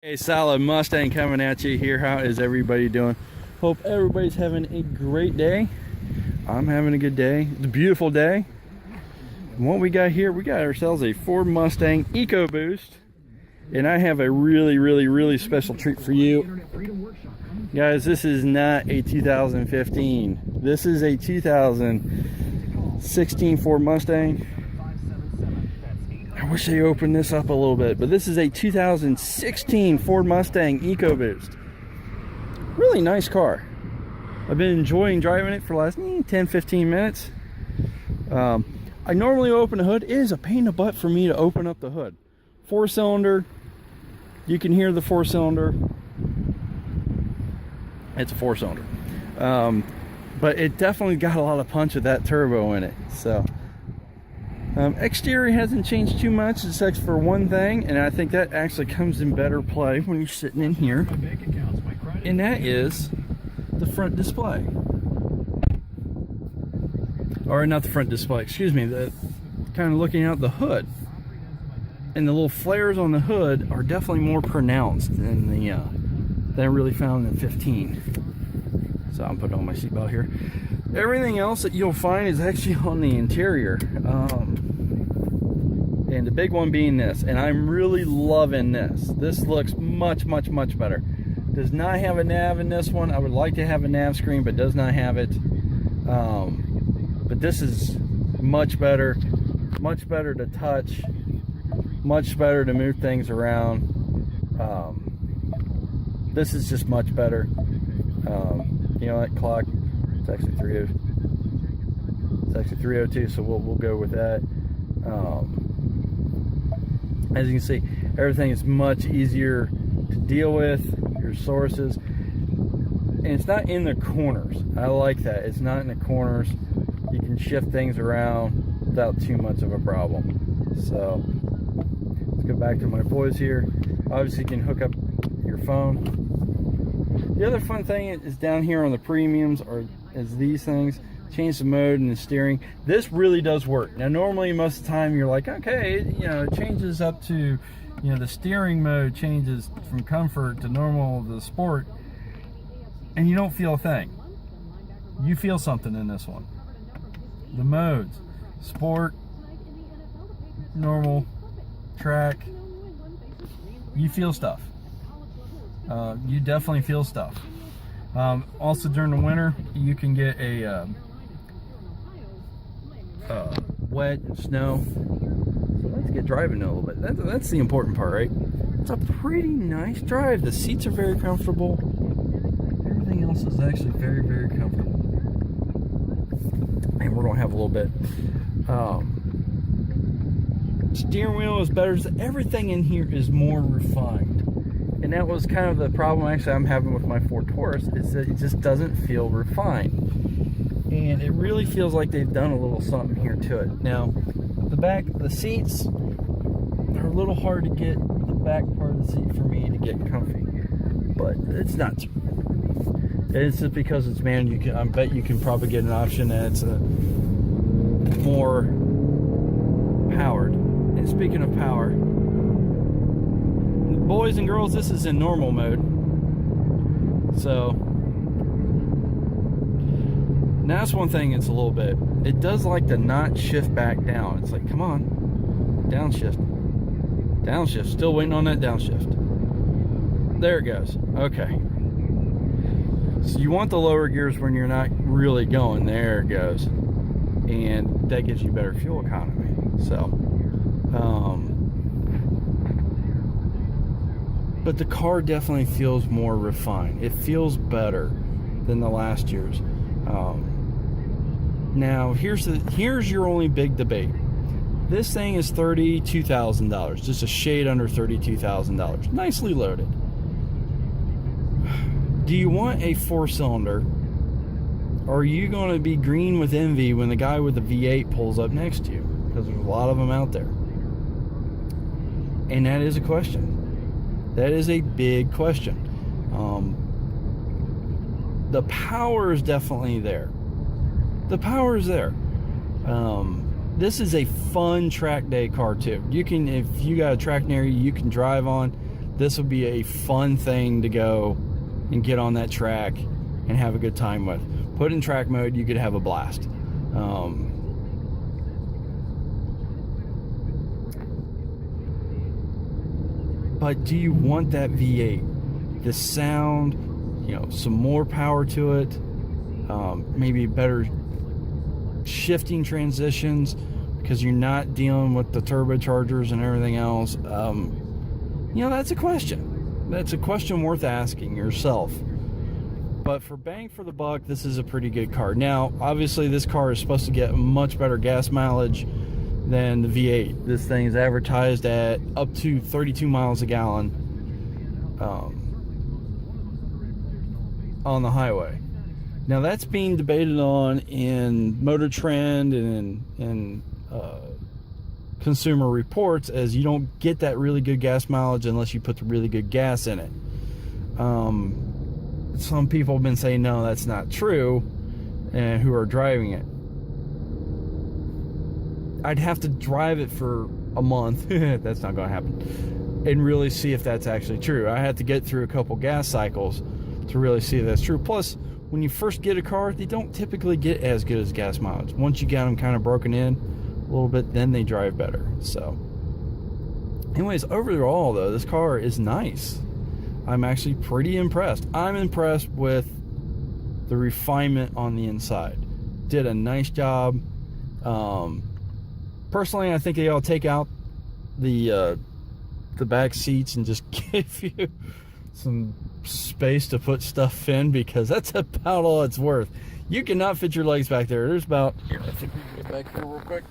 Hey, Solid Mustang coming at you here. How is everybody doing? Hope everybody's having a great day. I'm having a good day. It's a beautiful day. And what we got here, we got ourselves a Ford Mustang Eco Boost. And I have a really special treat for you. Guys, this is not a 2015. This is a 2016 Ford Mustang. I wish they opened this up a little bit, but this is a 2016 Ford Mustang Eco Boost. Really nice car. I've been enjoying driving it for the last 10-15 minutes. I normally open the hood. It is a pain in the butt for me to open up the hood. 4-cylinder. You can hear the 4-cylinder. It's a 4-cylinder. But it definitely got a lot of punch with that turbo in it. So exterior hasn't changed too much except for one thing, and I think that actually comes in better play when you're sitting in here, and that is the front display. Or not the front display, excuse me, the kind of looking out the hood. And the little flares on the hood are definitely more pronounced than the than I really found in 15. So I'm putting on my seatbelt here. Everything else that you'll find is actually on the interior. And the big one being this, and I'm really loving this. This looks much better. Does not have a nav in this one. I would like to have a nav screen, but does not have it. But this is much better to touch, much better to move things around. This is just much better. You know, that clock, it's actually 302, so we'll go with that. As you can see, everything is much easier to deal with, your sources, and it's not in the corners. I like that. It's not in the corners. You can shift things around without too much of a problem. So let's go back to my boys here. Obviously you can hook up your phone. The other fun thing is down here on the premiums is these things. Change the mode and the steering. This really does work. Now normally most of the time you're like, okay, you know, it changes up to, you know, the steering mode changes from comfort to normal to sport, and you don't feel a thing. You feel something in this one. The modes: sport, normal, track. You feel stuff. You definitely feel stuff. Also during the winter you can get a wet and snow. So let's get driving a little bit. That's the important part, right? It's a pretty nice drive. The seats are very comfortable. Everything else is actually very comfortable. And we're gonna have a little bit. Steering wheel is better. Everything in here is more refined. And that was kind of the problem actually I'm having with my Ford Taurus, is that it just doesn't feel refined. And it really feels like they've done a little something here to it. Now, the seats are a little hard to get the back part of the seat for me to get comfy. But it's not. It's just because it's manual. I bet you can probably get an option that's more powered. And speaking of power, boys and girls, this is in normal mode. So now that's one thing. It's a little bit, it does like to not shift back down. It's like, come on, downshift, still waiting on that downshift. There it goes. Okay, so you want the lower gears when you're not really going. There it goes, and that gives you better fuel economy. So but the car definitely feels more refined. It feels better than the last year's. Now here's your only big debate. This thing is $32,000, just a shade under $32,000. Nicely loaded. Do you want a 4-cylinder, or are you going to be green with envy when the guy with the V8 pulls up next to you? Because there's a lot of them out there. And that is a question. That is a big question. The power is definitely there. The power is there. This is a fun track day car too. You can, if you got a track near you, you can drive on. this would be a fun thing to go and get on that track and have a good time with. Put in track mode, you could have a blast. But do you want that V8? The sound, you know, some more power to it, maybe better shifting transitions, because you're not dealing with the turbochargers and everything else. You know, that's a question. That's a question worth asking yourself. But for bang for the buck, this is a pretty good car. Now, obviously, this car is supposed to get much better gas mileage than the V8. This thing is advertised at up to 32 miles a gallon on the highway. Now, that's being debated on in Motor Trend and in Consumer Reports, as you don't get that really good gas mileage unless you put the really good gas in it. Some people have been saying no, that's not true, and who are driving it. I'd have to drive it for a month. That's not going to happen. And really see if that's actually true. I had to get through a couple gas cycles to really see if that's true. Plus, when you first get a car, they don't typically get as good as gas mileage. Once you get them kind of broken in a little bit, then they drive better. So anyways, overall though, this car is nice. I'm actually pretty impressed. I'm impressed with the refinement on the inside. Did a nice job. Personally, I think they ought to take out the back seats and just give you some space to put stuff in, because that's about all it's worth. You cannot fit your legs back there. There's about, here, I think we can get back here real quick.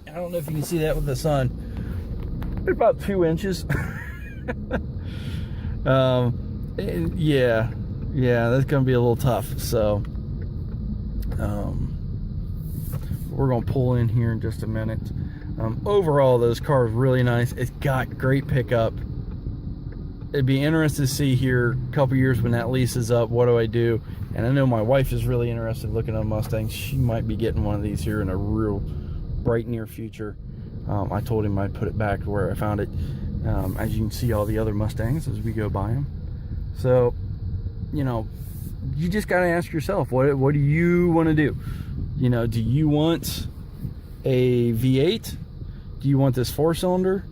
I don't know if you can see that with the sun. There's about 2 inches. Yeah, that's gonna be a little tough. So we're gonna pull in here in just a minute. Overall, this car is really nice. It's got great pickup. It'd be interesting to see here a couple years when that lease is up, what do I do? And I know my wife is really interested in looking at a Mustang. She might be getting one of these here in a real bright near future. I told him I'd put it back where I found it. As you can see, all the other Mustangs as we go by them. So, you know, you just got to ask yourself, what do you want to do? You know, do you want a V8? Do you want this 4-cylinder?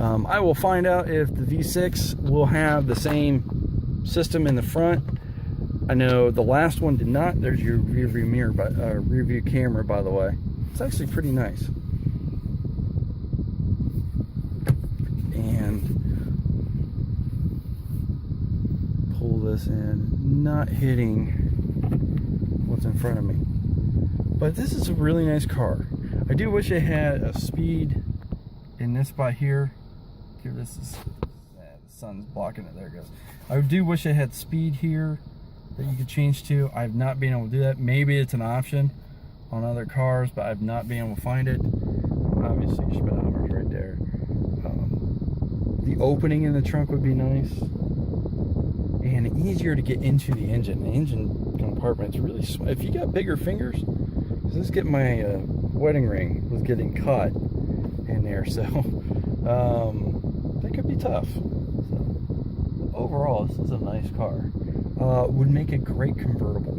I will find out if the V6 will have the same system in the front. I know the last one did not. There's your rear view mirror, rear view camera, by the way. It's actually pretty nice. And pull this in, not hitting what's in front of me. But this is a really nice car. I do wish it had a speed in this spot here. Here, this is, the sun's blocking it. There it goes. I do wish it had speed here that you could change to. I've not been able to do that. Maybe it's an option on other cars, but I've not been able to find it. Obviously, speedometer's right there. The opening in the trunk would be nice, and easier to get into the engine. The engine compartment's really small. If you got bigger fingers, this get my wedding ring was getting caught in there, so that could be tough. So, overall, this is a nice car. Would make a great convertible.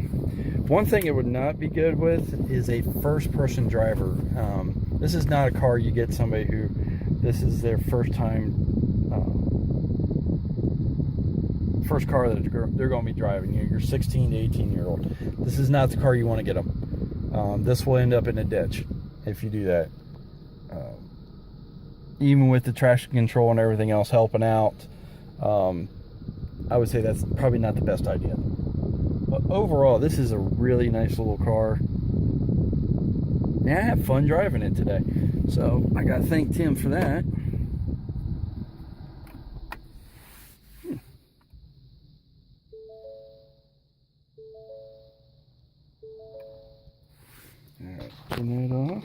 One thing it would not be good with is a first-person driver. This is not a car you get somebody who this is their first car that they're going to be driving. You know, your 16 to 18-year-old. This is not the car you want to get them. This will end up in a ditch if you do that. Even with the traction control and everything else helping out, I would say that's probably not the best idea. But overall, this is a really nice little car. And I had fun driving it today. So I got to thank Tim for that. Alright, turn that off.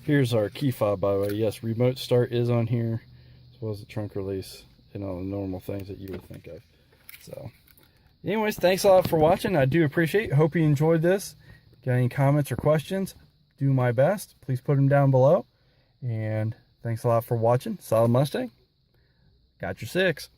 Here's our key fob, by the way. Yes, remote start is on here, as well as the trunk release and all the normal things that you would think of. So, anyways, thanks a lot for watching. I do appreciate it. Hope you enjoyed this. Got any comments or questions? Do my best. Please put them down below. And thanks a lot for watching. Solid Mustang. got your 6.